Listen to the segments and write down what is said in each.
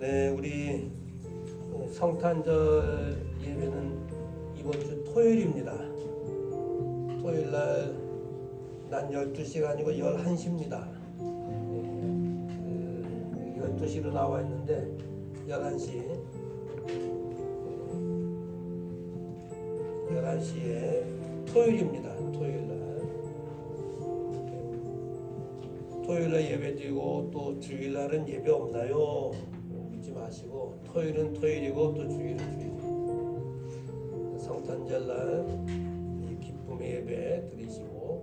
네, 우리 성탄절 예배는 이번 주 토요일입니다. 토요일 날 낮 12시가 아니고 11시입니다. 12시로 나와 있는데 11시에 토요일입니다. 토요일 날 예배 드리고 또 주일 날은 예배 없나요? 묻지 마시고 토요일은 토요일이고 또 주일은 주일이고 성탄절 날 이 기쁨의 예배 드리시고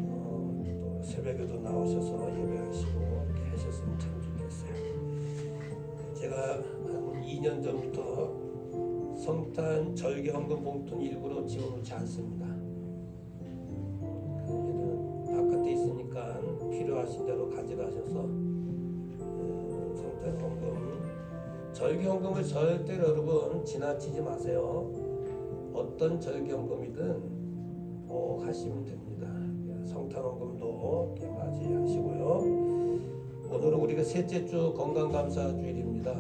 또 새벽에도 나오셔서 예배하시고 이렇게 하셨으면 참 좋겠어요. 제가 한 2년 전부터 성탄 절기 헌금 봉투는 일부러 지워놓지 않습니다. 얘는 바깥에 있으니까 필요하신 대로 가져가셔서 성탄 헌금, 절기 헌금을 절대 여러분 지나치지 마세요. 어떤 절기 헌금이든 꼭 하시면 됩니다. 성탄 헌금도 이렇게 맞이하시고요. 오늘은 우리가 셋째 주 건강감사 주일입니다.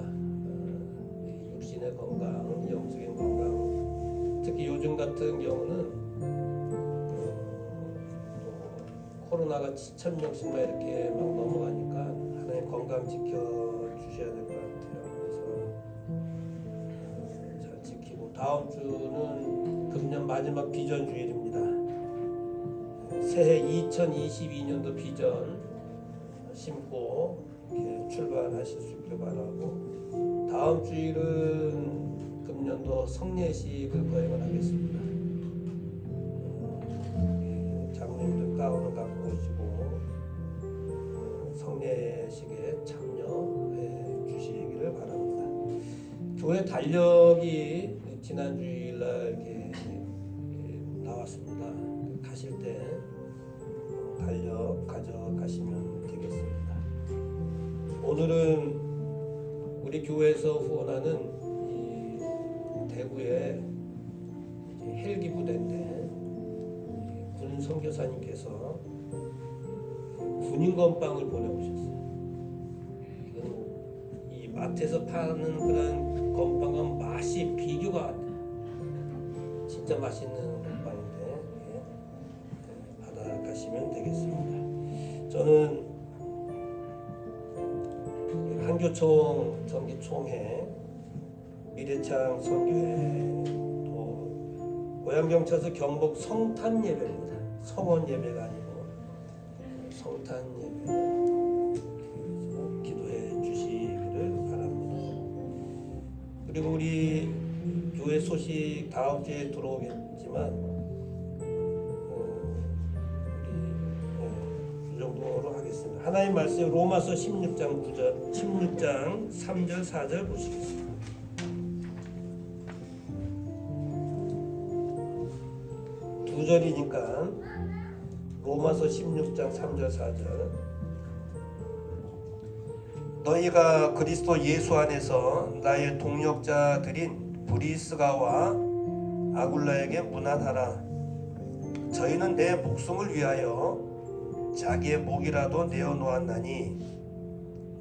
육신의 건강, 영적인 건강, 특히 요즘 같은 경우는 코로나가 7,000명씩만 이렇게 막 넘어가니까 하나님 건강 지켜주셔야 될 것 같아요. 그래서 잘 지키고 다음 주는 금년 마지막 비전 주일입니다. 새해 2022년도 비전 심고 이렇게 출발하실 수 있길 바라고, 다음 주일은 금년도 성례식을 거행을 하겠습니다. 장로님들 가운을 갖고 오시고 성례식에 참여해 주시기를 바랍니다. 교회 달력이 지난 주일날 이렇게 나왔습니다. 가실 때 달력 가져가시면 되겠습니다. 오늘은 우리 교회에서 후원하는 이 대구의 헬기 부대인데 군 선교사님께서 군인 건빵을 보내오셨어요. 이건 이 마트에서 파는 그런 건빵은 맛이 비교가 안 돼요. 진짜 맛있는 건빵인데 받아가시면 되겠습니다. 저는 한교총 정기총회, 미래창 선교회, 또 고양경찰서 경복 성탄 예배입니다. 성원 예배가 아니고 성탄 예배, 기도해 주시기를 바랍니다. 그리고 우리 교회 소식 다음 주에 들어오겠지만 이 정도로 하겠습니다. 하나님 말씀 로마서 16장 9절, 16장 3절 4절 보시겠습니다. 두 절이니까 로마서 16장 3절 4절. 너희가 그리스도 예수 안에서 나의 동역자들인 브리스가와 아굴라에게 문안하라. 저희는 내 목숨을 위하여 자기의 목이라도 내어놓았나니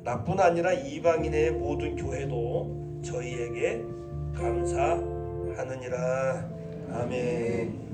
나뿐 아니라 이방인의 모든 교회도 저희에게 감사하느니라. 아멘.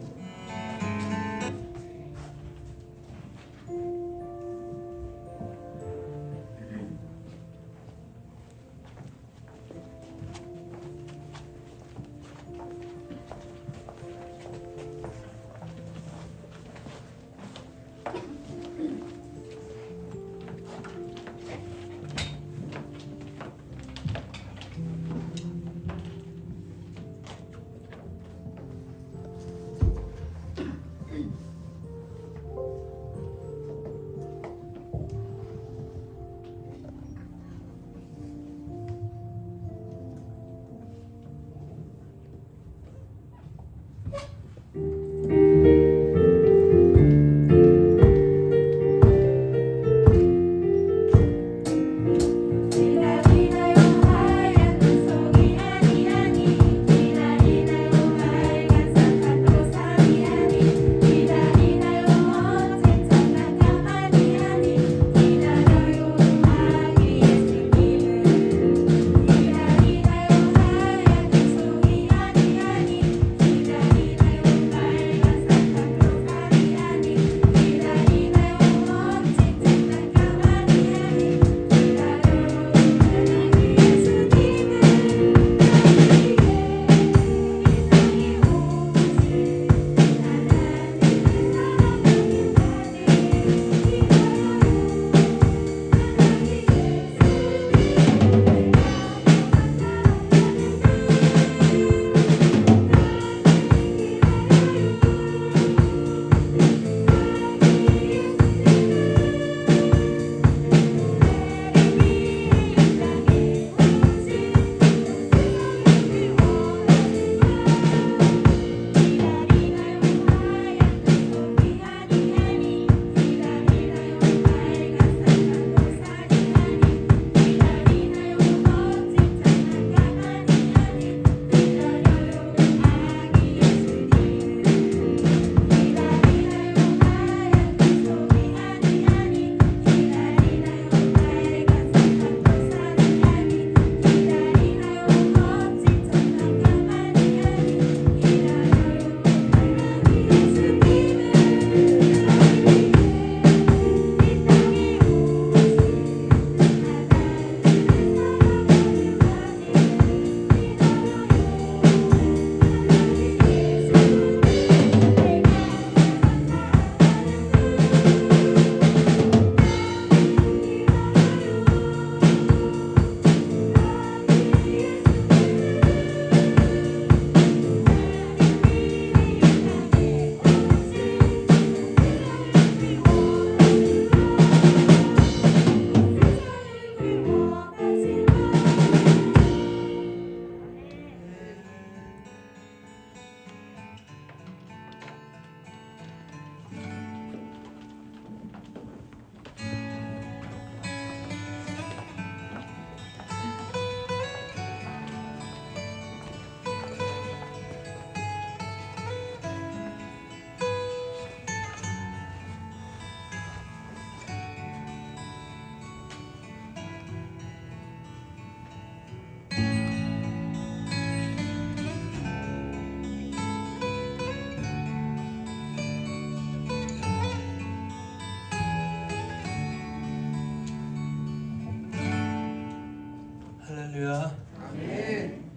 할렐루야. 아멘.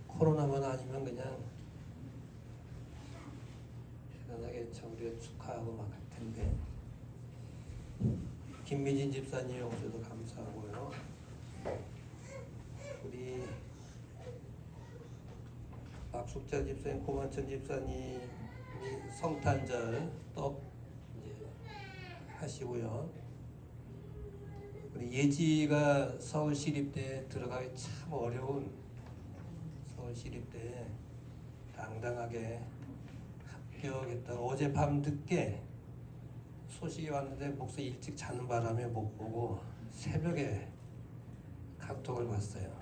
코로나만 아니면 그냥 대단하게 참 우리가 축하하고 막 할 텐데. 김미진 집사님 오셔서 감사하고요. 우리 박숙자 집사님, 고만천 집사님이 성탄절 떡 이제 하시고요. 우리 예지가 서울시립대 들어가기 참 어려운 서울시립대에 당당하게 합격했다가 어제 밤 늦게 소식이 왔는데 목사 일찍 자는 바람에 못 보고 새벽에 카톡을 봤어요.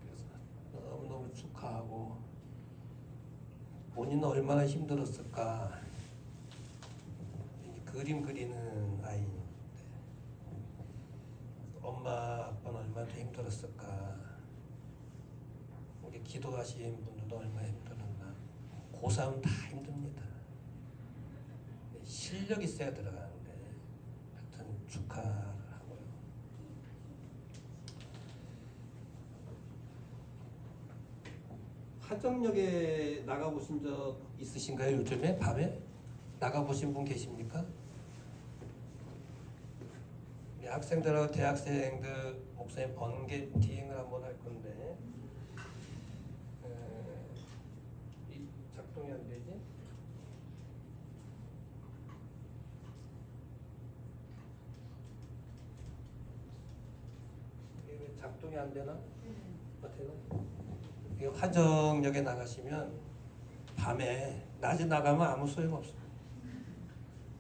그래서 너무너무 축하하고 본인은 얼마나 힘들었을까. 그림 그리는 아이인데 엄마 아빠는 얼마나 힘들었을까. 우리 기도하신 분들도 얼마나 힘들었나. 고3 다 힘듭니다. 실력 있어야 들어가는데 하여튼 축하를 하고요. 화정역에 나가보신 적 있으신가요? 요즘에 밤에 나가보신 분 계십니까? 학생들하고 대학생들 목사님 번개팅을 한번 할 건데 이 작동이 안 되지? 이게 왜 작동이 안 되나? 어때나? 이게 화정역에 나가시면 밤에 낮에 나가면 아무 소용 없어요.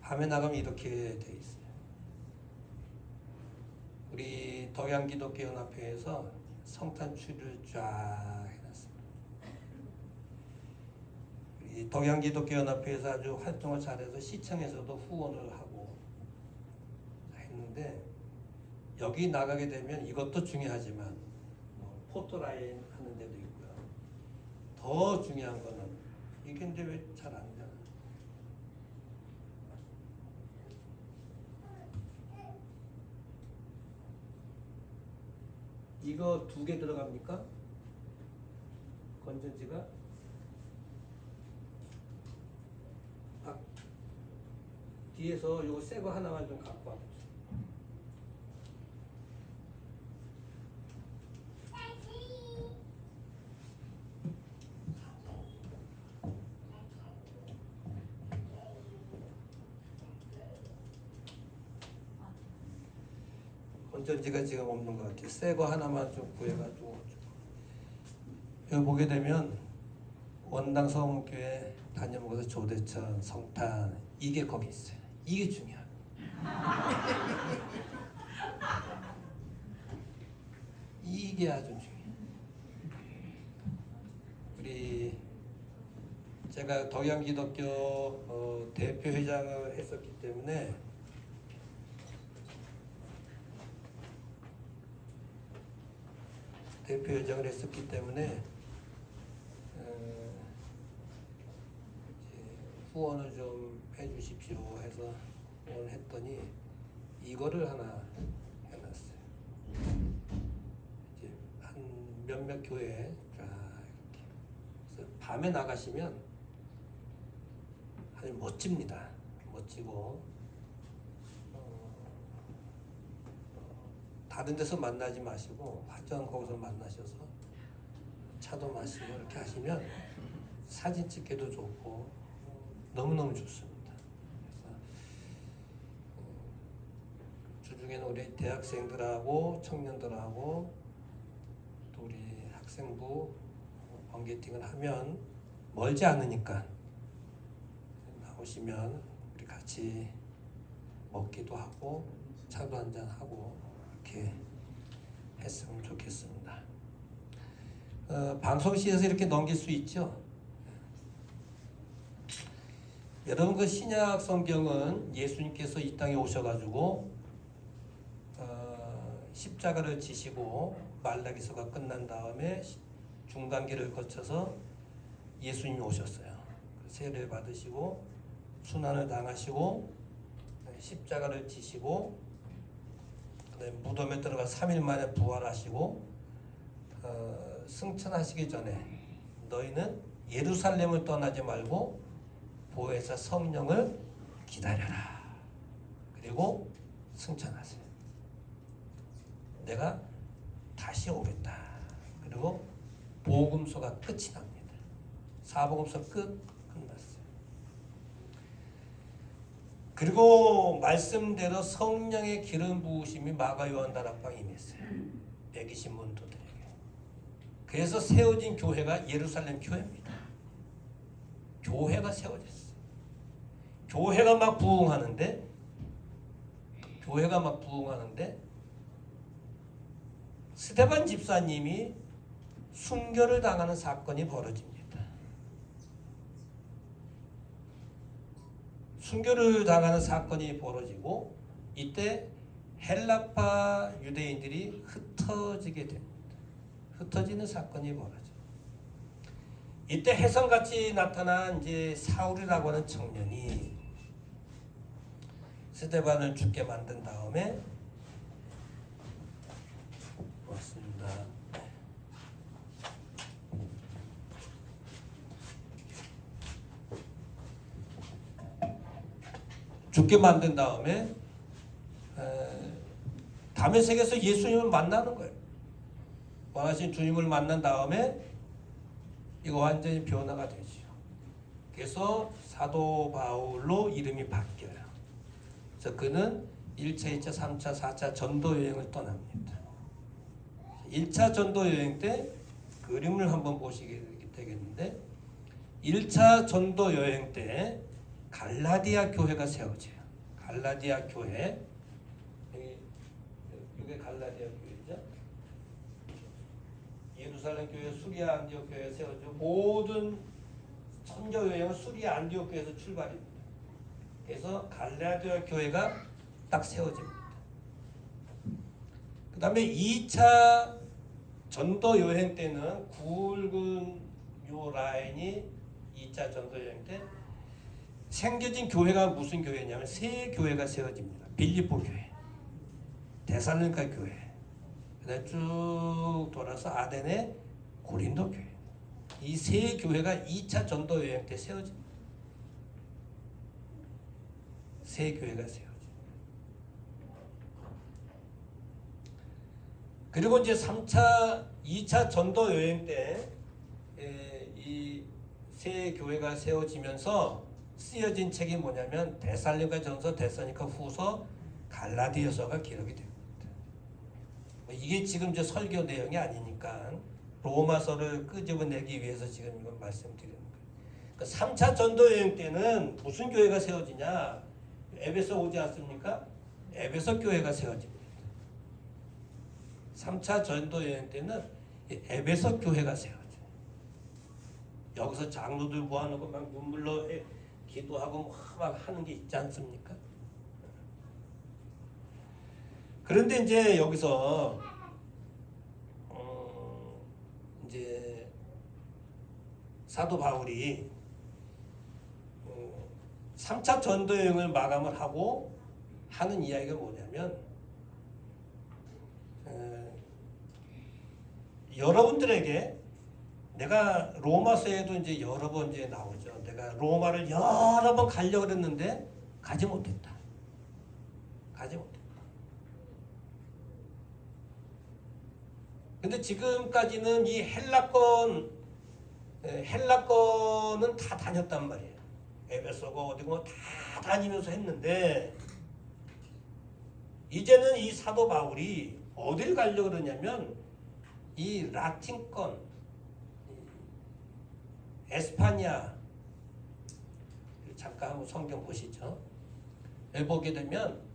밤에 나가면 이렇게 돼 있어요. 우리 덕양기독교연합회에서 성탄추를 쫙 해놨습니다. 이 덕양기독교연합회에서 아주 활동을 잘해서 시청에서도 후원을 하고 했는데 여기 나가게 되면 이것도 중요하지만 포토라인 하는 데도 있고요. 더 중요한 거는 이게 근데 왜 잘 안 되나? 이거 2개 들어갑니까? 건전지가? 뒤에서 이거 새 거 하나만 좀 갖고 와보세요. 건전지가 지금 없는 것 같아요. 새 거 하나만 좀 구해가지고. 여기 보게 되면 원당 성교회 다녀먹어서 조대천, 성탄 이게 거기 있어요. 이게 중요해요. 이게 아주 중요해요. 우리 제가 덕양기독교 대표회장을 했었기 때문에 대표회장을 했었기 때문에 후원을 좀 해주십시오 해서 후원을 했더니 이거를 하나 해놨어요. 이제 한 몇몇 교회에 쫙 이렇게. 그래서 밤에 나가시면 아주 멋집니다. 멋지고 다른 데서 만나지 마시고 화정 거기서 만나셔서 차도 마시고 이렇게 하시면 사진 찍기도 좋고 너무너무 좋습니다. 그래서 주중에는 우리 대학생들하고 청년들하고 또 우리 학생부 번개팅을 하면 멀지 않으니까 나오시면 우리 같이 먹기도 하고 차도 한잔 하고 이렇게 했으면 좋겠습니다. 방송시에서 이렇게 넘길 수 있죠. 여러분 그 신약 성경은 예수님께서 이 땅에 오셔가지고 십자가를 지시고 말라기서가 끝난 다음에 중간기를 거쳐서 예수님이 오셨어요. 세례를 받으시고 순환을 당하시고 십자가를 지시고 무덤에 들어가 3일 만에 부활하시고 승천하시기 전에 너희는 예루살렘을 떠나지 말고 보혜사 성령을 기다려라. 그리고 승천하세요. 내가 다시 오겠다. 그리고 복음서가 끝이 납니다. 사복음서 끝났어요. 그리고 말씀대로 성령의 기름 부으심이 마가 요한 다락방에 임했어요. 120문도들에게. 그래서 세워진 교회가 예루살렘 교회입니다. 교회가 세워졌어요. 교회가 막 부흥하는데 스데반 집사님이 순교를 당하는 사건이 벌어집니다. 순교를 당하는 사건이 벌어지고 이때 헬라파 유대인들이 흩어지게 됩니다. 흩어지는 사건이 벌어져요. 이때 혜성같이 나타난 이제 사울이라고 하는 청년이 스데반을 죽게 만든 다음에 맞습니다. 죽게 만든 다음에 다메섹에서 예수님을 만나는 거예요. 원하신 주님을 만난 다음에 이거 완전히 변화가 되죠. 그래서 사도 바울로 이름이 바뀌어요. 그래서 그는 1차, 2차, 3차, 4차 전도 여행을 떠납니다. 1차 전도 여행 때 그림을 한번 보시게 되겠는데 1차 전도 여행 때 갈라디아 교회가 세워져요. 갈라디아 교회. 이게 갈라디아 교회죠. 예루살렘 교회, 수리아 안디옥 교회 세워져. 모든 선교 여행은 수리아 안디옥 교회에서 출발입니다. 그래서 갈라디아 교회가 딱 세워집니다. 그 다음에 2차 전도 여행 때는 굵은 요 라인이 2차 전도 여행 때 생겨진 교회가 무슨 교회냐면 세 교회가 세워집니다. 빌립보 교회, 데살로니가 교회, 그다음 쭉 돌아서 아덴의 고린도 교회. 이 세 교회가 2차 전도 여행 때 세워집니다. 세 교회가 세워집니다. 그리고 이제 2차 전도 여행 때 이 세 교회가 세워지면서 쓰여진 책이 뭐냐면 데살로니가 전서, 데살로니가 후서, 갈라디아서가 기록이 됩니다. 이게 지금 저 설교 내용이 아니니까 로마서를 끄집어내기 위해서 지금 이건 말씀드리는 거예요. 그러니까 3차 전도 여행 때는 무슨 교회가 세워지냐? 에베소 오지 않습니까? 에베소 교회가 세워집니다. 3차 전도 여행 때는 에베소 교회가 세워져요. 여기서 장로들 모아놓고 막 눈물로 기도하고 막 하는 게 있지 않습니까? 그런데 이제 여기서 이제 사도 바울이 3차 전도 여행을 마감을 하고 하는 이야기가 뭐냐면 여러분들에게 내가 로마서에도 이제 여러 번 이제 나오죠. 내가 로마를 여러 번 가려고 했는데 가지 못했다. 근데 지금까지는 이 헬라권은 다 다녔단 말이에요. 에베소고 어디고 다 다니면서 했는데 이제는 이 사도 바울이 어딜 가려고 그러냐면 이 라틴권, 에스파냐, 잠깐 한번 성경 보시죠. 보게 되면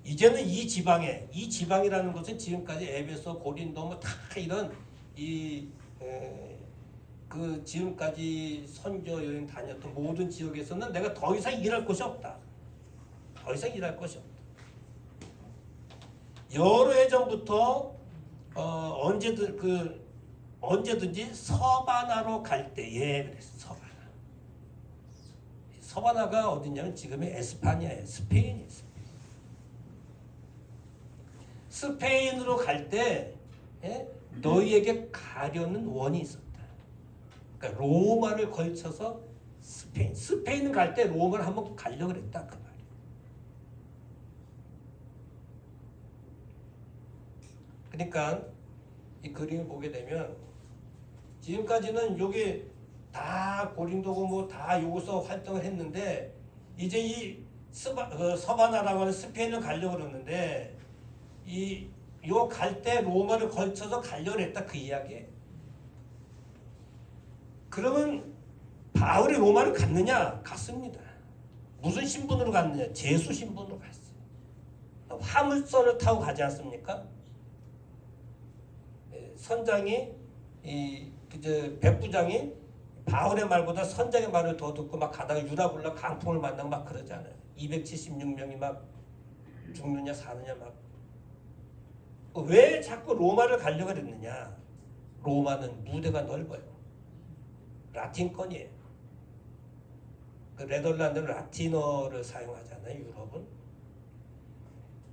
이제는 이 지방이라는 것은 지금까지 에베소, 고린도 뭐 다 이런 그 지금까지 선교 여행 다녔던 모든 지역에서는 내가 더 이상 일할 곳이 없다. 여러 해 전부터 언제든지 서바나로 갈 때에 그랬어. 서바나가 어디냐면 지금의 에스파냐예요. 스페인이에요. 스페인으로 갈 때 너희에게 가려는 원이 있었다. 그러니까 로마를 걸쳐서 스페인 갈 때 로마를 한번 가려고 그랬다 그 말이야. 그러니까 이 그림을 보게 되면 지금까지는 여기 다 고린도고 뭐 다 여기서 활동을 했는데 이제 이 서바나라고 하는 스페인을 가려고 그러는데 요 갈 때 로마를 걸쳐서 가려고 했다 그 이야기예요. 그러면 바울이 로마를 갔느냐? 갔습니다. 무슨 신분으로 갔느냐? 제수 신분으로 갔어요. 화물선을 타고 가지 않습니까? 선장이 백부장이 바울의 말보다 선장의 말을 더 듣고 막 가다가 유라굴라 강풍을 만나고 막 그러잖아요. 276명이 막 죽느냐 사느냐 막. 왜 자꾸 로마를 가려고 그랬느냐? 로마는 무대가 넓어요. 라틴권이에요. 그 네덜란드는 라틴어를 사용하잖아요. 유럽은.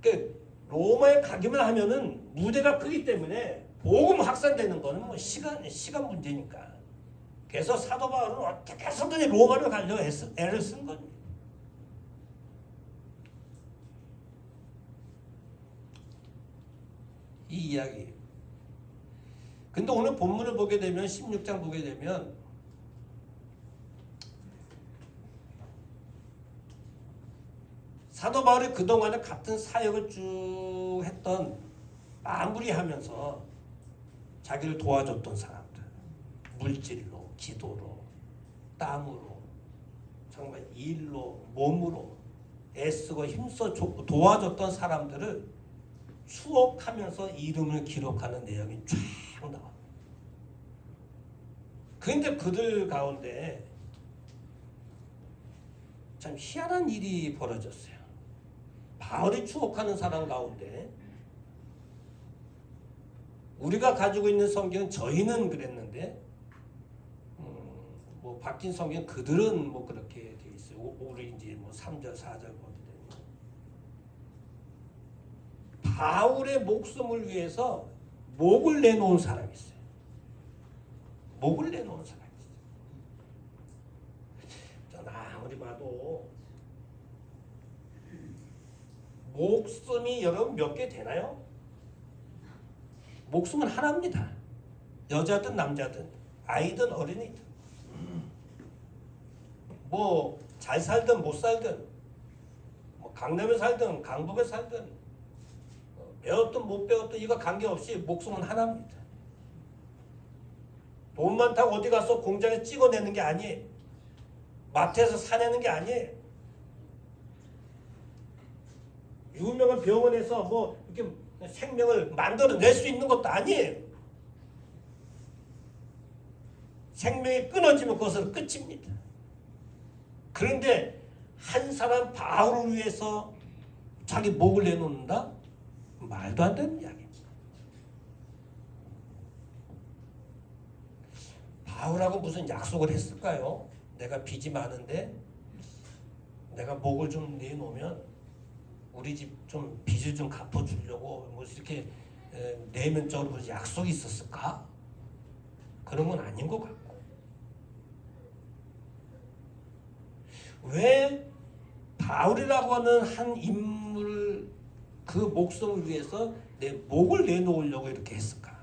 그 로마에 가기만 하면은 무대가 크기 때문에 복음 확산되는 거는 뭐 시간 문제니까. 그래서 사도 바울은 어떻게 해서든지 로마를 가려고 애를 쓴 겁니다. 이 이야기. 근데 오늘 본문을 보게 되면 16장 보게 되면 사도 바울이 그동안에 같은 사역을 쭉 했던 마무리하면서 자기를 도와줬던 사람들, 물질로, 기도로, 땀으로, 정말 일로, 몸으로 애쓰고 힘써 도와줬던 사람들을 추억하면서 이름을 기록하는 내용이 쫙 나와요. 그런데 그들 가운데 참 희한한 일이 벌어졌어요. 바울이 추억하는 사람 가운데 우리가 가지고 있는 성경은 저희는 그랬는데 뭐 바뀐 성경 그들은 뭐 그렇게 돼 있어요. 우리 이제 뭐 3절 4절 보게 되면 바울의 목숨을 위해서 목을 내놓은 사람이 있어요. 목을 내놓은 사람이 있어요. 전 아무리 봐도 목숨이 여러분 몇 개 되나요? 목숨은 하나입니다. 여자든 남자든 아이든 어린이든 뭐 잘 살든 못 살든 뭐 강남에 살든 강북에 살든 배웠든 못 배웠든 이거 관계없이 목숨은 하나입니다. 돈 많다고 어디 가서 공장에 찍어내는 게 아니에요. 마트에서 사내는 게 아니에요. 유명한 병원에서 뭐 이렇게 생명을 만들어낼 수 있는 것도 아니에요. 생명이 끊어지면 그것은 끝입니다. 그런데 한 사람 바울을 위해서 자기 목을 내놓는다? 말도 안 되는 이야기입니다. 바울하고 무슨 약속을 했을까요? 내가 빚이 많은데 내가 목을 좀 내놓으면 우리 집 좀 빚을 좀 갚아주려고 뭐 이렇게 내면적으로 약속이 있었을까? 그런 건 아닌 것 같고. 왜 바울이라고 하는 한 인물을 그 목숨을 위해서 내 목을 내놓으려고 이렇게 했을까?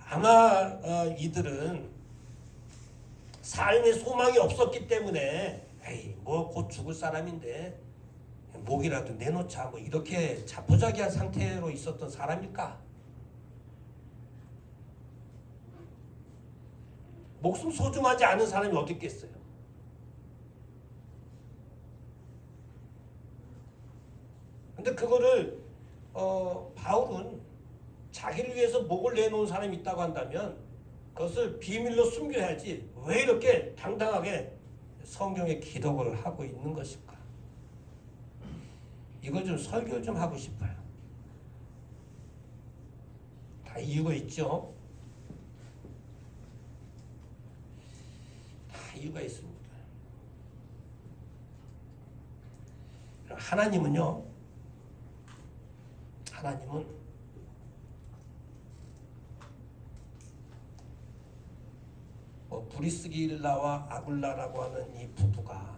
아마 이들은 삶의 소망이 없었기 때문에 에이 뭐 곧 죽을 사람인데 목이라도 내놓자 뭐 이렇게 자포자기한 상태로 있었던 사람일까? 목숨 소중하지 않은 사람이 어디 있겠어요? 근데 그거를 바울은 자기를 위해서 목을 내놓은 사람이 있다고 한다면 그것을 비밀로 숨겨야지 왜 이렇게 당당하게 성경에 기록을 하고 있는 것일까? 이걸 좀 설교 좀 하고 싶어요. 다 이유가 있죠? 다 이유가 있습니다. 하나님은요 하나님은 브리스길라와 아굴라라고 하는 이 부부가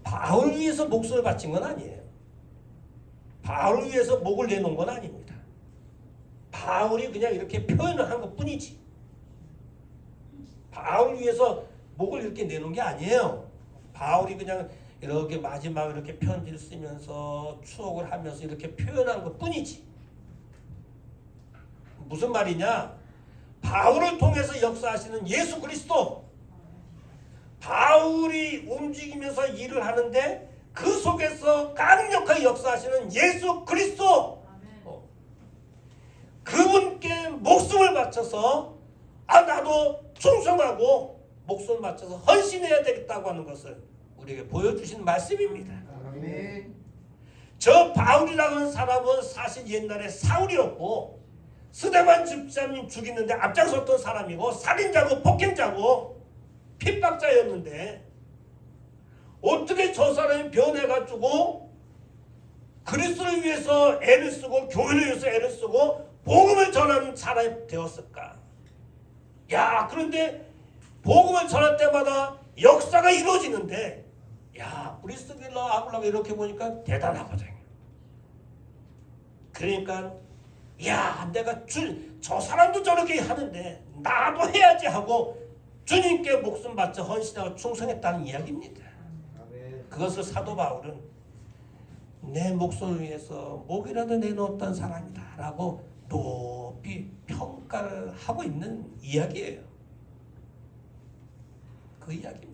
바울을 위해서 목숨을 바친 건 아니에요. 바울을 위해서 목을 내놓은 건 아닙니다. 바울이 그냥 이렇게 표현을 한 것뿐이지. 바울을 위해서 목을 이렇게 내놓은 게 아니에요. 바울이 그냥 이렇게 마지막 이렇게 편지를 쓰면서 추억을 하면서 이렇게 표현한 것뿐이지. 무슨 말이냐? 바울을 통해서 역사하시는 예수 그리스도, 바울이 움직이면서 일을 하는데 그 속에서 강력하게 역사하시는 예수 그리스도, 그분께 목숨을 바쳐서 나도 충성하고 목숨을 바쳐서 헌신해야 되겠다고 하는 것을 우리에게 보여주신 말씀입니다. 아멘. 저 바울이라고 하는 사람은 사실 옛날에 사울이었고 스데반 집사님 죽이는데 앞장섰던 사람이고 살인자고 폭행자고 핍박자였는데 어떻게 저 사람이 변해가지고 그리스도를 위해서 애를 쓰고 교회를 위해서 애를 쓰고 복음을 전하는 사람이 되었을까? 야, 그런데 복음을 전할 때마다 역사가 이루어지는데, 야, 브리스길라 아굴라가 이렇게 보니까 대단하거든요. 그러니까 야, 내가 저 사람도 저렇게 하는데 나도 해야지 하고 주님께 목숨 바쳐 헌신하고 충성했다는 이야기입니다. 그것을 사도 바울은 내 목숨을 위해서 목이라도 내놓았던 사람이다 라고 높이 평가를 하고 있는 이야기예요. 그 이야기입니다.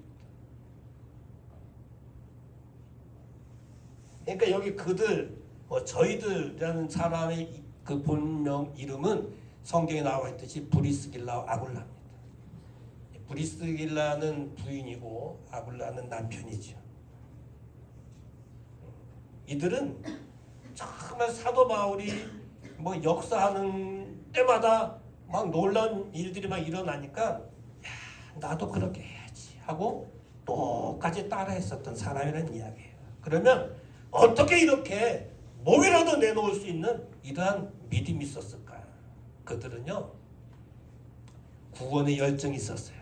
그러니까 여기 그들, 저희들이라는 사람의 그 본명 이름은 성경에 나와 있듯이 브리스길라 아굴라입니다. 브리스길라는 부인이고 아굴라는 남편이죠. 이들은 정말 사도 바울이 역사하는 때마다 막 놀라운 일들이 막 일어나니까 야, 나도 그렇게 해야지 하고 똑같이 따라했었던 사람이라는 이야기예요. 그러면 어떻게 이렇게 목이라도 내놓을 수 있는 이러한 믿음이 있었을까? 그들은요, 구원의 열정이 있었어요.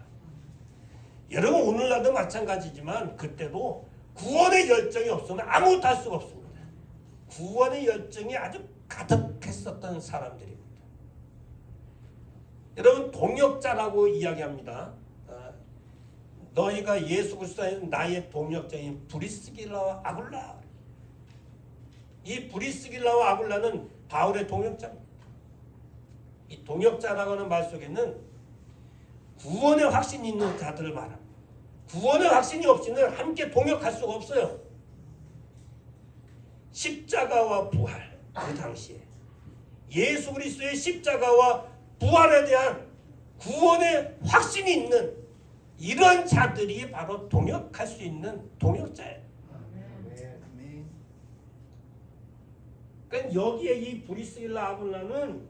여러분 오늘날도 마찬가지지만 그때도 구원의 열정이 없으면 아무것도 할 수가 없습니다. 구원의 열정이 아주 가득했었던 사람들입니다. 여러분 동역자라고 이야기합니다. 너희가 예수 그리스도의 나의 동역자인 브리스길라와 아굴라. 이 브리스길라와 아굴라는 바울의 동역자입니다. 이 동역자라고 하는 말 속에는 구원의 확신이 있는 자들을 말합니다. 구원의 확신이 없이는 함께 동역할 수가 없어요. 십자가와 부활, 그 당시에 예수 그리스도의 십자가와 부활에 대한 구원의 확신이 있는 이런 자들이 바로 동역할 수 있는 동역자예요. 그러니까 여기에 이 브리스길라 아굴라는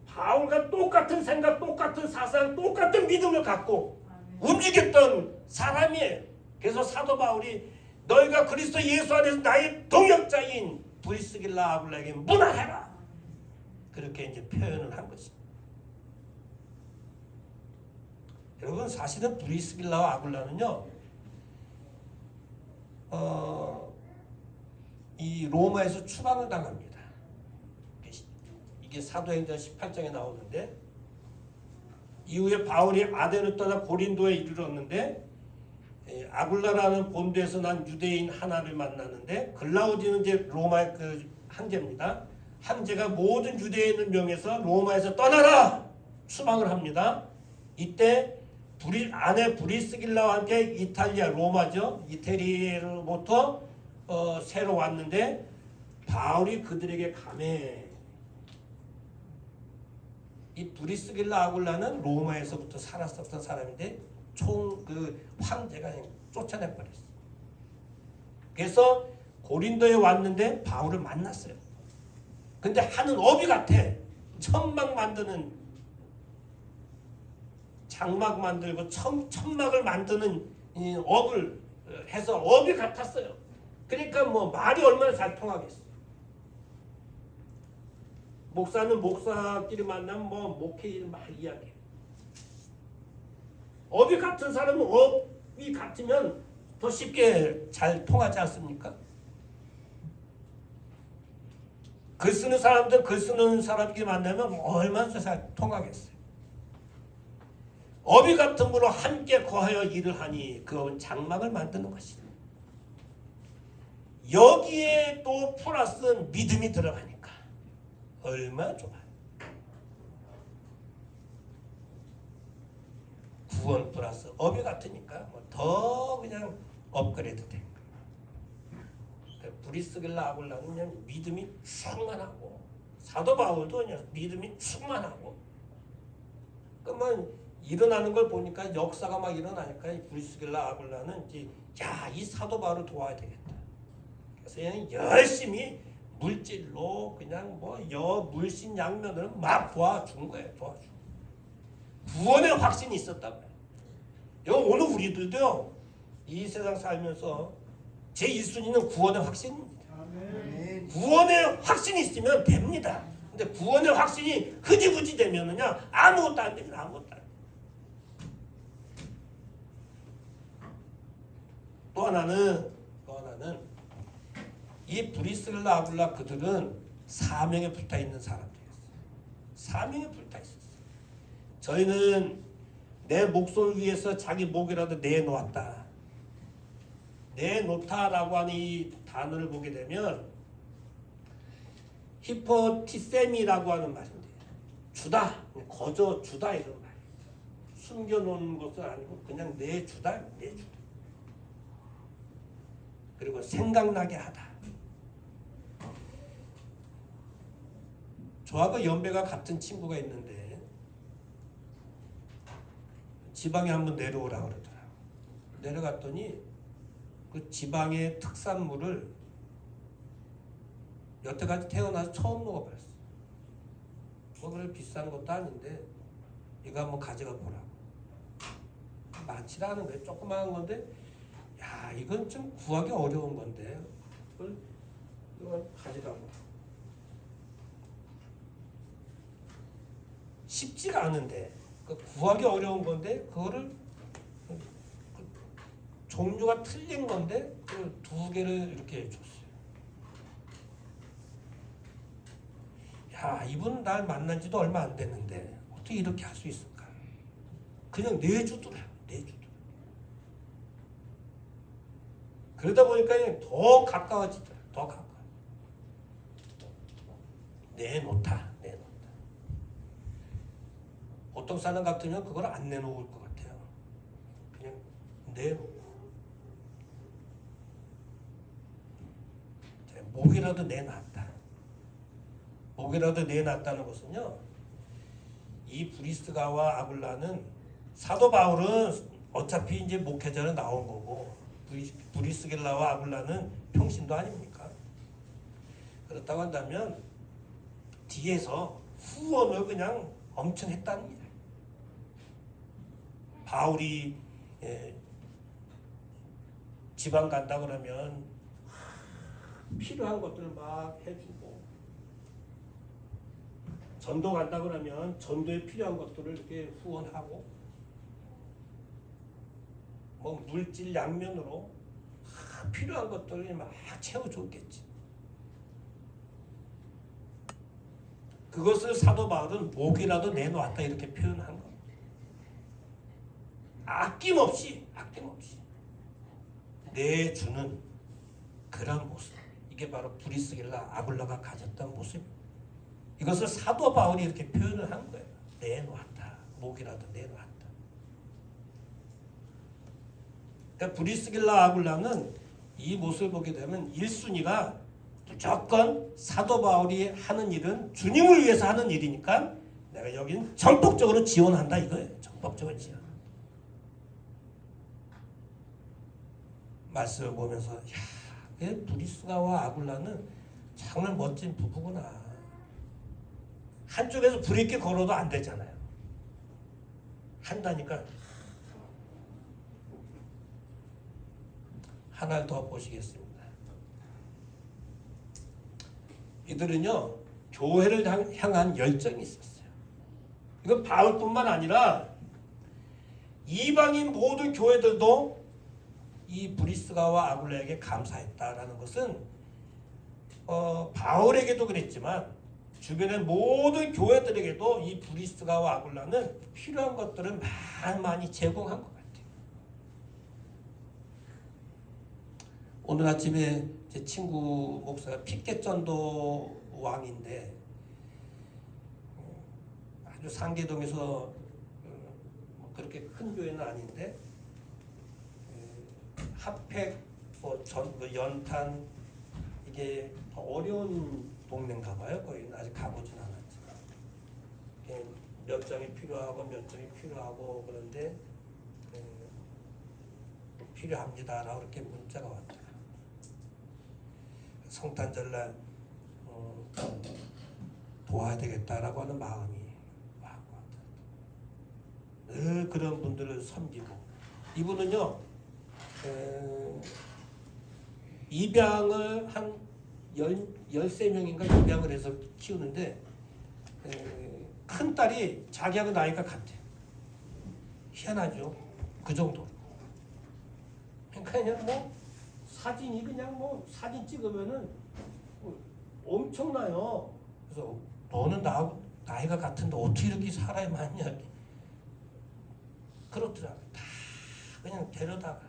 바울과 똑같은 생각, 똑같은 사상, 똑같은 믿음을 갖고 움직였던 사람이에요. 그래서 사도 바울이 너희가 그리스도 예수 안에서 나의 동역자인 브리스길라 아굴라에게 문안해라. 그렇게 이제 표현을 한 것입니다. 여러분 사실은 브리스길라와 아굴라는요, 이 로마에서 추방을 당합니다. 이게 사도행전 18장에 나오는데 이후에 바울이 아덴을 떠나 고린도에 이르렀는데 아굴라라는 본도에서 난 유대인 하나를 만나는데 글라우디는 이제 로마의 그 황제입니다. 황제가 모든 유대인을 명해서 로마에서 떠나라 추방을 합니다. 이때 아내 브리스길라와 함께 이탈리아 로마죠. 이태리로부터 새로 왔는데 바울이 그들에게 감해. 이 브리스길라 아굴라는 로마에서부터 살았었던 사람인데 그 황제가 쫓아내 버렸어요. 그래서 고린도에 왔는데 바울을 만났어요. 근데 하는 어비 같아. 천막 만드는, 장막 만들고 천막을 만드는 업을 해서 업이 같았어요. 그러니까 말이 얼마나 잘 통하겠어. 목사는 목사끼리 만나면 뭐 목회 일 막 이야기해. 업이 같은 사람은 업이 같으면 더 쉽게 잘 통하지 않습니까? 글 쓰는 사람들 글 쓰는 사람끼리 만나면 얼마나 잘 통하겠어요. 업이 같은 분으로 함께 거하여 일을 하니 그건 장막을 만드는 것이다. 여기에 또 플러스 믿음이 들어가니까 얼마나 좋아요. 구원 플러스 업이 같으니까 뭐 더 그냥 업그레이드 된 거예요. 브리스길라 아굴라는 그냥 믿음이 충만하고 사도 바울도 그냥 믿음이 충만하고 그러면 일어나는 걸 보니까 역사가 막 일어나니까 이 브리스길라 아굴라는 이제 이 사도 바울을 도와야 되겠다. 그래서 그냥 열심히 물질로 그냥 물신 양면으로 막 도와준 거예요. 도와준. 구원의 확신이 있었다고요. 오늘 우리들도요. 이 세상 살면서 제1순위는 구원의 확신입니다. 아멘. 구원의 확신이 있으면 됩니다. 근데 구원의 확신이 흐지부지 되면은요 아무것도 안 됩니다. 아무것도 안 됩니다. 또 하나는 이 브리스길라 아굴라 그들은 사명에 붙어 있는 사람들이었어요. 사명에 붙어 있었어요. 저희는 내 목소를 위해서 자기 목이라도 내놓았다. 내놓다라고 하는 이 단어를 보게 되면 히포티세미라고 하는 말인데 주다, 거저 주다 이런 말이에요. 숨겨놓는 것은 아니고 그냥 내주다, 내주다. 그리고 생각나게 하다. 저하고 연배가 같은 친구가 있는데 지방에 한번 내려오라고 그러더라고요. 내려갔더니 그 지방의 특산물을 여태까지 태어나서 처음 먹어봤어요. 그래 비싼 것도 아닌데 이거 한번 가져가 보라고. 많지 않은 거예요. 조그마한 건데 이건 좀 구하기 어려운 건데 이거 가져가고. 쉽지가 않은데 구하기 어려운 건데 그거를 종류가 틀린 건데 두 개를 이렇게 줬어요. 이분 날 만난 지도 얼마 안 됐는데 어떻게 이렇게 할 수 있을까? 그냥 내주더라고요. 그러다 보니까 그냥 더 가까워지더라고요. 더 가까워. 내놓다. 보통 사람 같으면 그걸 안 내놓을 것 같아요. 그냥 내놓고 목이라도 내놨다. 목이라도 내놨다는 것은요. 이 브리스가와 아굴라는 사도 바울은 어차피 이제 목회자로 나온 거고 브리스길라와 아굴라는 평신도 아닙니까? 그렇다고 한다면 뒤에서 후원을 그냥 엄청 했다는 거예요. 바울이 지방 간다 그러면 필요한 것들을 막 해주고 전도 간다 그러면 전도에 필요한 것들을 이렇게 후원하고 물질 양면으로 필요한 것들을 막 채워줬겠지. 그것을 사도 바울은 목이라도 내놓았다 이렇게 표현한 겁니다. 아낌없이 내주는 그런 모습. 이게 바로 브리스길라 아굴라가 가졌던 모습입니다. 이것을 사도 바울이 이렇게 표현을 한 거예요. 내놓았다. 목이라도 내놓았다. 그러니까 브리스길라 아굴라는 이 모습을 보게 되면 1순위가 무조건 사도 바울이 하는 일은 주님을 위해서 하는 일이니까 내가 여기는 전폭적으로 지원한다 이거예요. 전폭적으로 지원. 말씀을 보면서 브리스가와 아굴라는 정말 멋진 부부구나. 한쪽에서 불 있게 걸어도 안 되잖아요. 한다니까. 하나를 더 보시겠습니다. 이들은요 교회를 향한 열정이 있었어요. 이건 바울뿐만 아니라 이방인 모든 교회들도 이 브리스가와 아굴라에게 감사했다라는 것은 바울에게도 그랬지만 주변의 모든 교회들에게도 이 브리스가와 아굴라는 필요한 것들을 많이 제공한 것 같아요. 오늘 아침에 제 친구 목사가 피켓전도 왕인데 아주 상계동에서 그렇게 큰 교회는 아닌데 핫팩, 연탄 이게 어려운 동네인가 봐요. 거기는 아직 가보진 않았지만 몇 장이 필요하고 몇 장이 필요하고 그런데 필요합니다라고 이렇게 문자가 왔더라. 성탄절날 도와야 되겠다라고 하는 마음이 왔고 늘 그런 분들을 섬기고 이분은요 입양을 한 13명인가 입양을 해서 키우는데 큰 딸이 자기하고 나이가 같아. 희한하죠. 그 정도. 그냥 뭐 사진이 그냥 뭐 사진 찍으면은 엄청나요. 그래서 너는 나이가 같은데 어떻게 이렇게 사람이 많냐. 그렇더라고. 다 그냥 데려다가.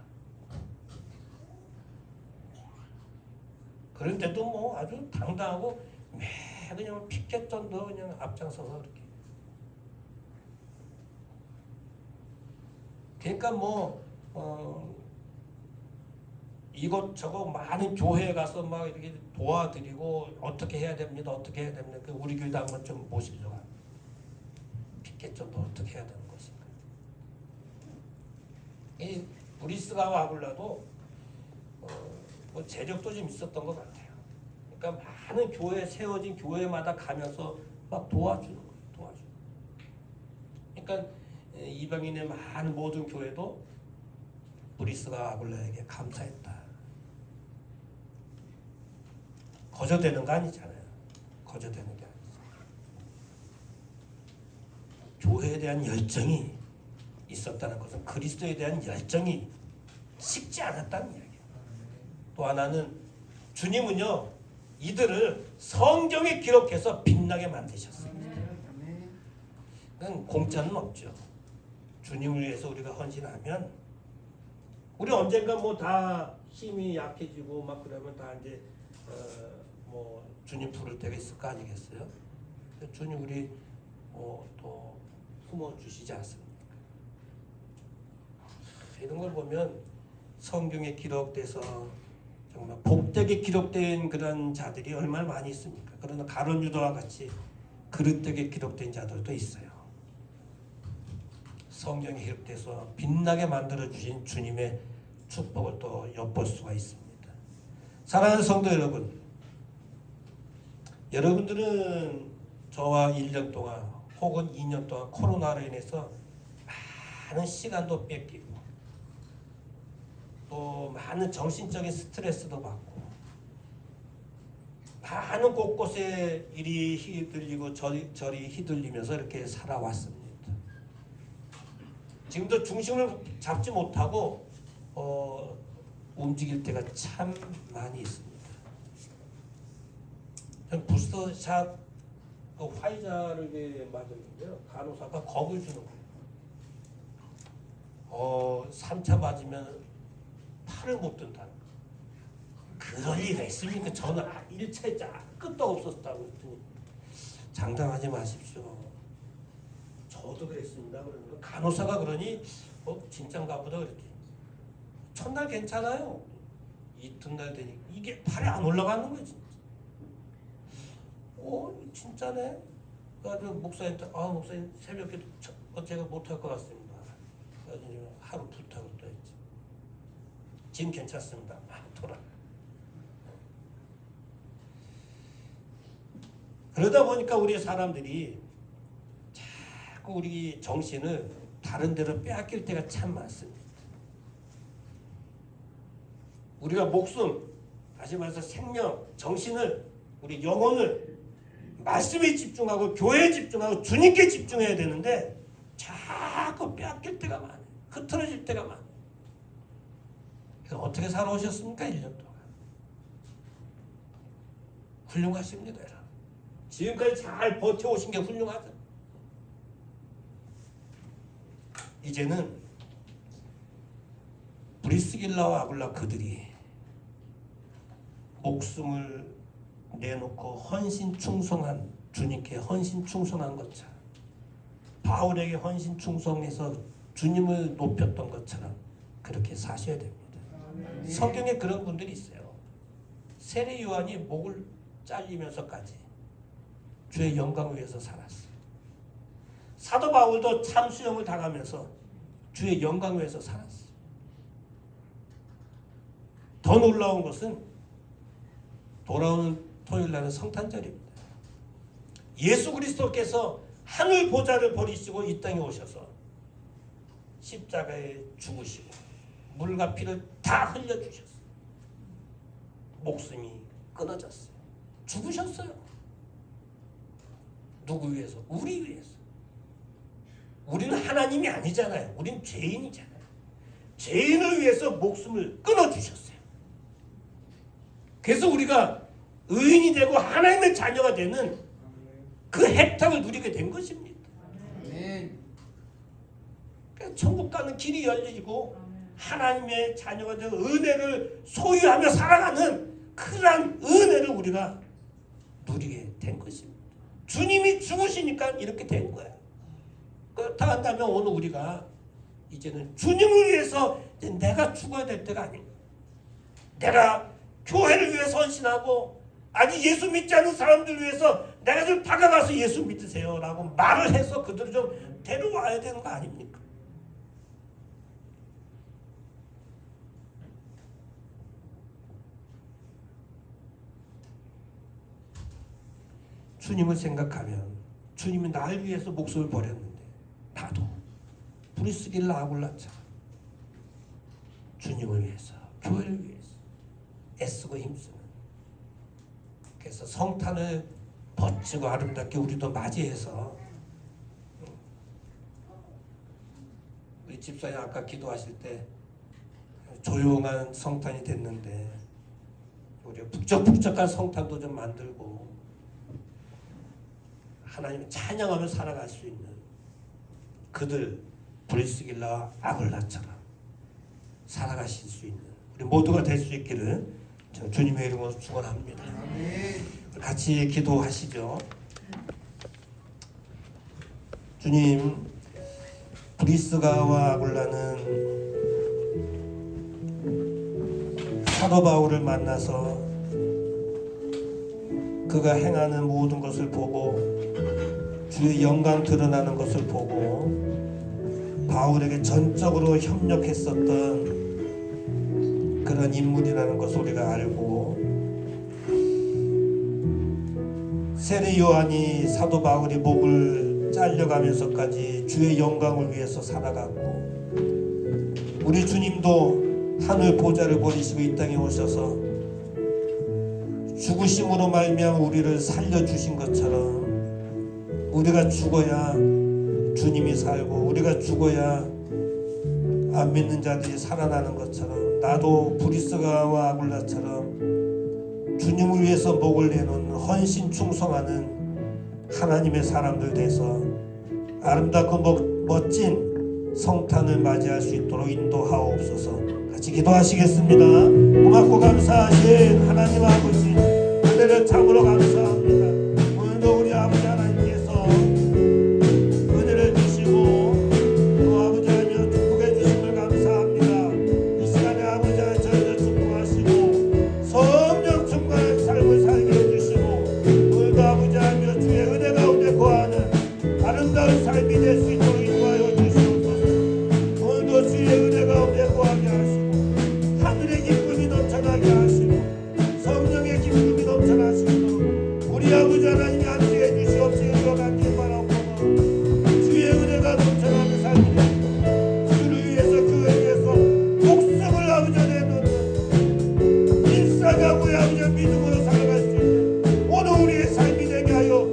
그런데도 뭐 아주 당당하고 매 그냥 피켓전도 그냥 앞장서서 그렇게. 그러니까 뭐 이것저것 많은 교회에 가서 막 이렇게 도와드리고 어떻게 해야 됩니다. 어떻게 해야 됩니다. 그 우리 교회도 한번 좀 모시려고 합니다. 피켓전도 어떻게 해야 되는 것인가. 이 브리스가와 아굴라도 뭐 재력도 좀 있었던 것 같아요. 그러니까 많은 교회 세워진 교회마다 가면서 막 도와주는 거예요. 도와주는. 그러니까 이방인의 많은 모든 교회도 브리스가 아굴라에게 감사했다. 거저되는 거 아니잖아요. 거저되는 게 아니죠. 교회에 대한 열정이 있었다는 것은 그리스도에 대한 열정이 식지 않았다는 이야기예요. 또 하나는 주님은요 이들을 성경에 기록해서 빛나게 만드셨습니다. 그건 공짜는 없죠. 주님을 위해서 우리가 헌신하면 우리 언젠가 뭐 다 힘이 약해지고 막 그러면 다 이제 뭐 주님 부를 때가 있을 거 아니겠어요? 주님 우리 또 품어 주시지 않습니까? 이런 걸 보면 성경에 기록돼서 정말 복되게 기록된 그런 자들이 얼마나 많이 있습니까? 그러나 가룟 유다와 같이 그릇되게 기록된 자들도 있어요. 성경에 기록돼서 빛나게 만들어 주신 주님의 축복을 또 엿볼 수가 있습니다. 사랑하는 성도 여러분, 여러분들은 저와 1년 동안 혹은 2년 동안 코로나로 인해서 많은 시간도 뺏기고 또 많은 정신적인 스트레스도 받고 많은 곳곳에 이리 휘둘리고 저리 휘둘리면서 이렇게 살아왔습니다. 지금도 중심을 잡지 못하고 움직일 때가 참 많이 있습니다. 부스터샷 화이자를 맞았는데요. 간호사가 겁을 주는 거예요. 3차 맞으면 팔을 못 든다. 그럴 리가 있습니까? 저는 1차에 끝도 없었다고 했더니 장담하지 마십시오. 저도 그랬습니다. 그러면 간호사가 그러니 진짠가 보다 그랬지. 첫날 괜찮아요. 이튿날 되니 이게 팔이 안 올라가는 거지. 진짜네. 그래서 목사님한테 목사님 새벽에 제가 못할 것 같습니다. 그래서 하루 부탁을 또 했지. 지금 괜찮습니다. 돌아. 그러다 보니까 우리 사람들이 자꾸 우리 정신을 다른 데로 빼앗길 때가 참 많습니다. 우리가 목숨, 다시 말해서 생명, 정신을, 우리 영혼을 말씀에 집중하고 교회에 집중하고 주님께 집중해야 되는데 자꾸 빼앗길 때가 많아요. 흐트러질 때가 많아요. 그래서 어떻게 살아오셨습니까? 1년 동안. 훌륭하십니다. 여러분. 지금까지 잘 버텨오신 게 훌륭하죠. 이제는 브리스길라와 아굴라 그들이 목숨을 내놓고 헌신 충성한 주님께 헌신 충성한 것처럼 바울에게 헌신 충성해서 주님을 높였던 것처럼 그렇게 사셔야 됩니다. 성경에 그런 분들이 있어요. 세례 요한이 목을 잘리면서까지 주의 영광을 위해서 살았어요. 사도 바울도 참수형을 당하면서 주의 영광을 위해서 살았어요. 더 놀라운 것은 돌아오는 토요일날은 성탄절입니다. 예수 그리스도께서 하늘 보좌를 버리시고 이 땅에 오셔서 십자가에 죽으시고 물과 피를 다 흘려주셨어요. 목숨이 끊어졌어요. 죽으셨어요. 누구 위해서? 우리 위해서. 우리는 하나님이 아니잖아요. 우린 죄인이잖아요. 죄인을 위해서 목숨을 끊어주셨어요. 그래서 우리가 의인이 되고 하나님의 자녀가 되는 그 혜택을 누리게 된 것입니다. 그러니까 천국 가는 길이 열리고 하나님의 자녀가 되는 은혜를 소유하며 살아가는 그러한 은혜를 우리가 누리게 된 것입니다. 주님이 죽으시니까 이렇게 된 거예요. 그렇다 한다면 오늘 우리가 이제는 주님을 위해서 이제 내가 죽어야 될 때가 아닙니다. 내가 교회를 위해서 헌신하고 아직 예수 믿지 않는 사람들 위해서 내가 좀 다가가서 예수 믿으세요 라고 말을 해서 그들을 좀 데려와야 되는 거 아닙니까? 주님을 생각하면 주님이 날 위해서 목숨을 버렸는데 나도 브리스길라 아굴라처럼 주님을 위해서 교회를 위해서 애쓰고 힘쓰는, 그래서 성탄을 멋지고 아름답게 우리도 맞이해서 우리 집사님 아까 기도하실 때 조용한 성탄이 됐는데 우리가 북적북적한 성탄도 좀 만들고 하나님을 찬양하며 살아갈 수 있는 그들 브리스길라와 아굴라처럼 살아가실 수 있는 우리 모두가 될 수 있기를 주님의 이름으로 축원합니다. 같이 기도하시죠. 주님, 브리스가와 아굴라는 사도 바울을 만나서 그가 행하는 모든 것을 보고 주의 영광 드러나는 것을 보고 바울에게 전적으로 협력했었던 그런 인물이라는 것을 우리가 알고, 세례 요한이 사도 바울이 목을 잘려가면서까지 주의 영광을 위해서 살아갔고, 우리 주님도 하늘 보좌를 버리시고 이 땅에 오셔서 죽으심으로 말미암아 우리를 살려주신 것처럼 우리가 죽어야 주님이 살고 우리가 죽어야 안 믿는 자들이 살아나는 것처럼 나도 브리스가와 아굴라처럼 주님을 위해서 목을 내놓는 헌신 충성하는 하나님의 사람들 돼서 아름답고 멋진 성탄을 맞이할 수 있도록 인도하옵소서. 같이 기도하시겠습니다. 고맙고 감사하신 하나님 아버지, 은혜를 참으로 감사합니다. 오늘도 우리 아버지 하나님께서 은혜를 주시고 또 아버지 하나님 축복해 주심을 감사합니다. 이 시간에 아버지 하나님 저희를 축복하시고 성령 충만한 삶을 살게 해주시고 오늘도 아버지 하나님 주의 은혜 가운데 거하는 아름다운 삶이 될 수 있도록 인도하여 주시옵소서. 오늘도 주의 은혜 가운데 거하게 하시고 하늘의 기쁨이 넘쳐나게 하시고 성령의 기쁨이 넘쳐나시고 우리 아버지 하나님이 함께해 주시옵시고 간절히 바라옵소서. 주의 은혜가 넘쳐나게 살게 주를 위해서 그에 위해서 목숨을 아버지 내놓는 일사가구의 아버지 믿음으로 살아갈 수 있는 오늘 우리의 삶이 되게 하여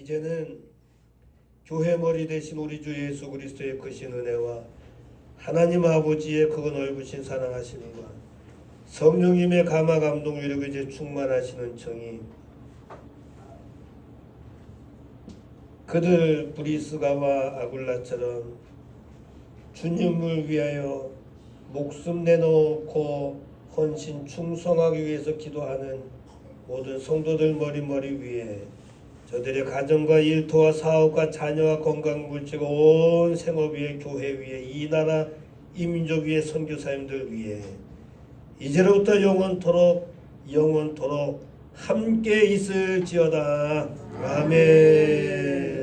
이제는 교회 머리 대신 우리 주 예수 그리스도의 크신 은혜와 하나님 아버지의 그거 넓으신 사랑하시는가 성령님의 감화 감동 위력을 이제 충만하시는 정이 그들 브리스가와 아굴라처럼 주님을 위하여 목숨 내놓고 헌신 충성하기 위해서 기도하는 모든 성도들 머리 위에 저들의 가정과 일터와 사업과 자녀와 건강 물질과 온 생업 위에 교회 위에 이 나라 이 민족 위에 선교사님들 위에 이제로부터 영원토록 함께 있을지어다. 아멘.